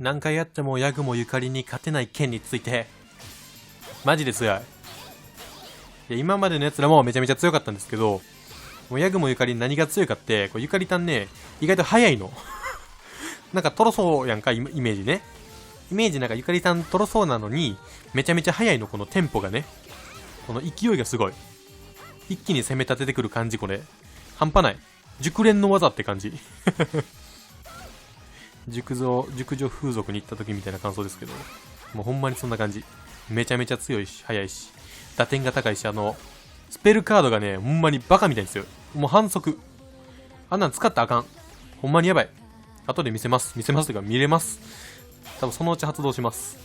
何回やってもヤグモゆかりに勝てない剣について、マジで強い。今までのやつらもめちゃめちゃ強かったんですけど、もうヤグモゆかりに何が強いかって、こうゆかりたんね、意外と速いの。なんかトロそうやんか、イメージね。イメージなんかゆかりたんトロそうなのに、めちゃめちゃ速いの、このテンポがね。この勢いがすごい。一気に攻め立ててくる感じ、これ。半端ない。熟練の技って感じ。熟女風俗に行った時みたいな感想ですけど、もうほんまにそんな感じ。めちゃめちゃ強いし、速いし、打点が高いし、スペルカードがね、ほんまにバカみたいに強い。もう反則。あんなん使ったらあかん。ほんまにやばい。後で見せます。見せますというか見れます。多分そのうち発動します。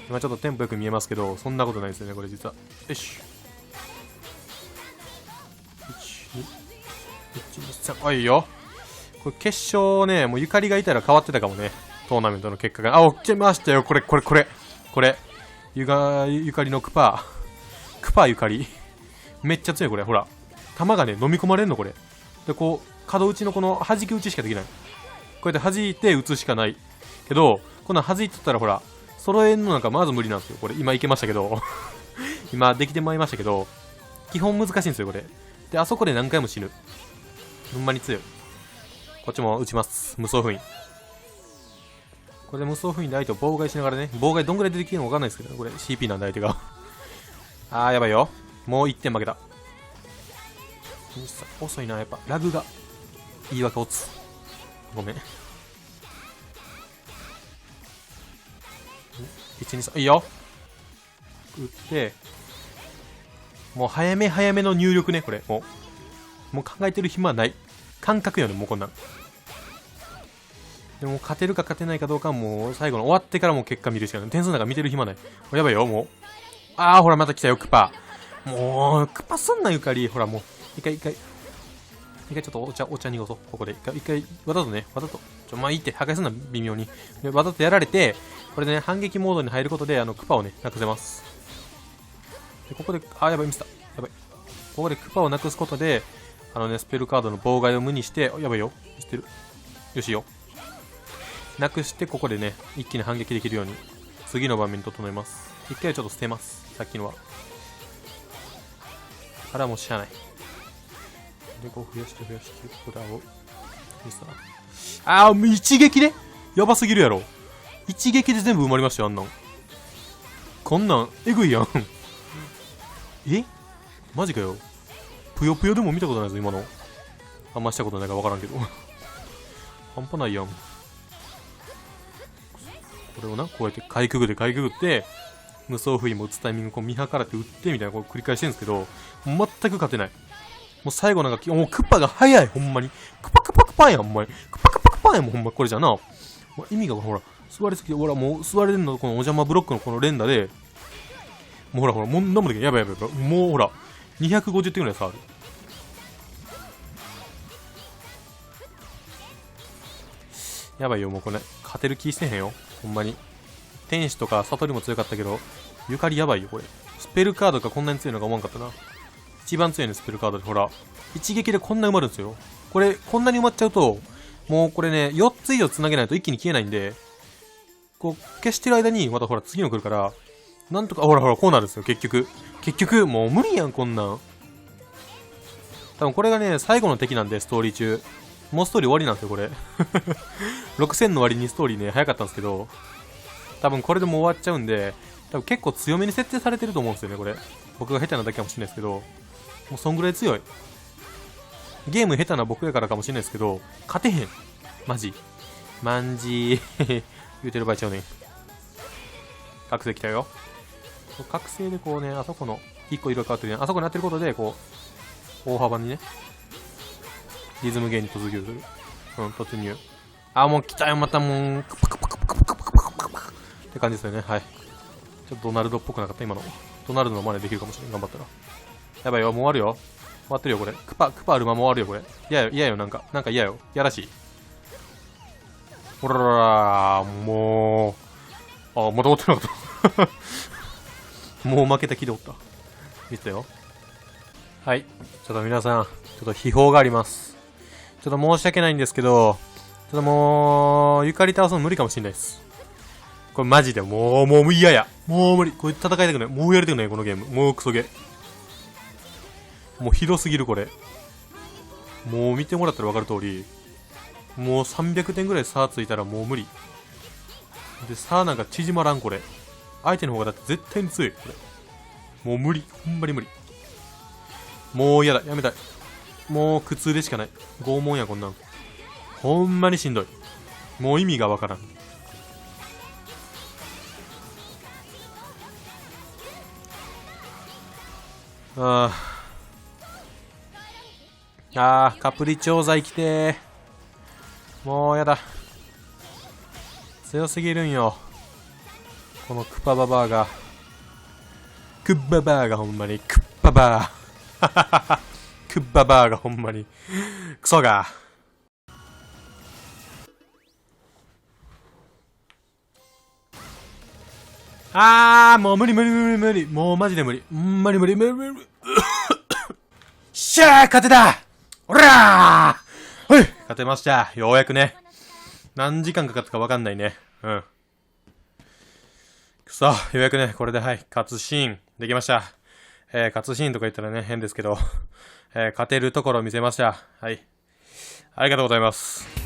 今ちょっとテンポよく見えますけど、そんなことないですよね、これ実は。よし。1、2、1、2、3。あ、いいよ。これ決勝ね、もうゆかりがいたら変わってたかもね。トーナメントの結果が。あ、起きましたよ。これ。ゆかりのクパゆかり。めっちゃ強い、これ。ほら。弾がね、飲み込まれんの、これ。で、こう、角打ちのこの弾き打ちしかできない。こうやって弾いて打つしかない。けど、こんなん弾いてたらほら、揃えんのなんかまず無理なんですよ。これ、今いけましたけど。今できてまいりましたけど、基本難しいんですよ、これ。で、あそこで何回も死ぬ。ほんまに強い。こっちも打ちます。無双封印。これで無双封印で相手を妨害しながらね、妨害どんぐらい出てきるのかわかんないですけど、これ CP なんで相手が。あー、やばいよ。もう1点負けた。遅いな、やっぱ。ラグが。言い訳落つ。ごめん。1、2、3。いいよ。打って、もう早めの入力ね、これ。もう考えてる暇はない。感覚よね、もうこんなん。でも勝てるか勝てないかどうかはもう最後の終わってからもう結果見るしかない。点数なんか見てる暇ない。やばいよ、もう。あー、ほら、また来たよ、クパ。もう、クパすんな、ゆかり。ほら、もう、一回ちょっとお茶濁そう。ここで。一回、わざと。まあいいって、破壊すんな、微妙に。で、わざとやられて、これでね、反撃モードに入ることで、クパをね、なくせます。で、ここで、やばい、ミスった。やばい。ここでクパをなくすことで、スペルカードの妨害を無にして、やばいよ。知ってる。よしよ。なくして、ここでね、一気に反撃できるように、次の場面に整えます。一回ちょっと捨てます。さっきのは。あれはもうしゃあない。で、こう増やして、ここでもう一撃でやばすぎるやろ。一撃で全部埋まりましたよ、あんなん。こんなん、えぐいやん。マジかよ。ぷよぷよでも見たことないぞ、今の。あんましたことないから分からんけど。半端ないやん。これをな、こうやってかいくぐって、無双封印も打つタイミングこう見計らって打ってみたいなこう繰り返してるんですけど、全く勝てない。もう最後なんか、もうクッパが早い、ほんまに。クパやん、ほんまに。クパやん、もうほんまこれじゃな。意味がほら、座りすぎて、ほら、もう座れるの、このお邪魔ブロックのこの連打で、もうほら、もう何もできない。やばい。もうほら、250点ぐらい差ある。やばいよ、もうこれ。勝てる気してへんよ。ほんまに。天使とか悟りも強かったけど、ゆかりやばいよ、これ。スペルカードがこんなに強いのか思わんかったな。一番強いね、スペルカードで。ほら。一撃でこんな埋まるんですよ。これ、こんなに埋まっちゃうと、もうこれね、4つ以上繋げないと一気に消えないんで、こう、消してる間に、またほら、次の来るから、なんとか、ほら、こうなるんですよ、結局、もう無理やん、こんなん。多分これがね、最後の敵なんで、ストーリー中。もうストーリー終わりなんですよ、これ。6000の割にストーリーね、早かったんですけど、多分これでもう終わっちゃうんで、多分結構強めに設定されてると思うんですよね、これ。僕が下手なだけかもしれないですけど、もうそんぐらい強い。ゲーム下手な僕やからかもしれないですけど、勝てへん。マジ言うてる場合ちゃうね。覚醒来たよ。覚醒でこうね、あそこの1個色変わってるね。あそこに当てることで、こう、大幅にね、リズムゲーに突入する。突入。もう来たよ、またもう、って感じですよね。はい。ちょっとドナルドっぽくなかった、今の。ドナルドの真似できるかもしれん。頑張ったら。やばいよ、もう終わるよ。終わってるよ、これ。クパあるまま終わるよ、これ。嫌よ、なんか嫌よ。やらしい。ほららら、もう。また終わってなかった。もう負けた気でおった。見てたよ。はい。ちょっと皆さん、ちょっと秘宝があります。ちょっと申し訳ないんですけど、ちょっともう、ゆかり倒すの無理かもしれないです。これマジでもう嫌や。もう無理。これ戦いたくない。もうやりたくない、このゲーム。もうクソゲー。もうひどすぎる、これ。もう見てもらったら分かる通り、もう300点ぐらい差ついたらもう無理。で、差なんか縮まらん、これ。相手の方がだって絶対に強い、これ。もう無理。ほんまに無理。もう嫌だ。やめたい。もう苦痛でしかない。拷問や、こんなん。ほんまにしんどい。もう意味がわからん。カプリチョーザ生きてー。もうやだ。強すぎるんよ。このクパババーが。クッババーがほんまに。クッババー。クッババーがほんまに。クソが。もう無理無理無理無理。もうマジで無理。ほんまに無理無理無理無理。しゃー勝てたおらーはい勝てました。ようやくね。何時間かかったかわかんないね。うん。くそ、ようやくね、これではい、勝つシーンできました。勝つシーンとか言ったらね、変ですけど、勝てるところを見せました。はい。ありがとうございます。